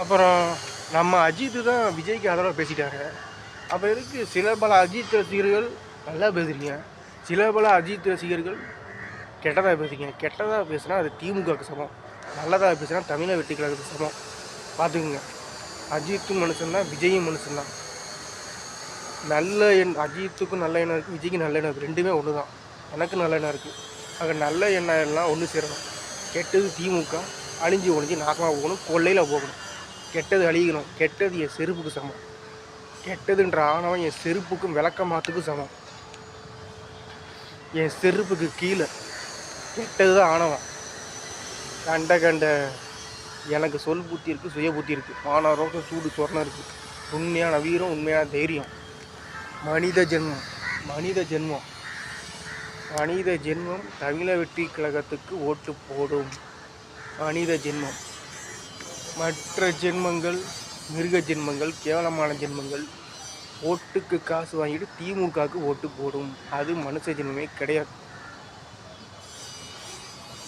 அப்புறம் நம்ம அஜித்து தான் விஜய்க்கு ஆதரவாக பேசிட்டாங்க. அப்போ எதுக்கு சில பல அஜித் ரசிகர்கள் நல்லா பேசுகிறீங்க, சில பல அஜித் ரசிகர்கள் கெட்டதாக பேசுகிறீங்க. கெட்டதாக பேசுனா அது திமுகவுக்கு சமம், நல்லதாக பேசுனா தமிழை வெற்றி கழகத்துக்கு சமம். பார்த்துக்குங்க. அஜித்தும் மனுஷன்தான், விஜயும் மனுஷன்தான். நல்ல அஜித்துக்கும் நல்ல எண்ணம் இருக்குது, விஜய்க்கு நல்ல எண்ணம் இருக்குது. ரெண்டுமே ஒன்று தான். எனக்கு நல்ல எண்ணம் இருக்குது. ஆக நல்ல எண்ணம் எல்லாம் ஒன்று சேரணும். கெட்டது திமுக அழிஞ்சு ஒழிஞ்சு நாசமாக போகணும், கொள்ளையில் போகணும். கெட்டது அழியணும். கெட்டது என் செருப்புக்கு சமம். கெட்டதுன்ற ஆணவம் என் செருப்புக்கும் விளக்கமாத்துக்கும் சமம். என் செருப்புக்கு கீழே கெட்டது தான் ஆணவம். கண்ட எனக்கு சொல் புத்தி இருக்குது, சுய புத்தி இருக்குது, மானரோகம் சூடு சொரணம் இருக்குது, உண்மையான வீரம், உண்மையான தைரியம். மனித ஜென்மம் மனித ஜென்மம் தமிழ வெற்றி கழகத்துக்கு ஓட்டு போடும். மனித ஜென்மம். மற்ற ஜென்மங்கள் மிருக ஜென்மங்கள், கேவலமான ஜென்மங்கள் ஓட்டுக்கு காசு வாங்கிட்டு திமுகவுக்கு ஓட்டு போடும். அது மனுஷ ஜென்மமே கிடையாது.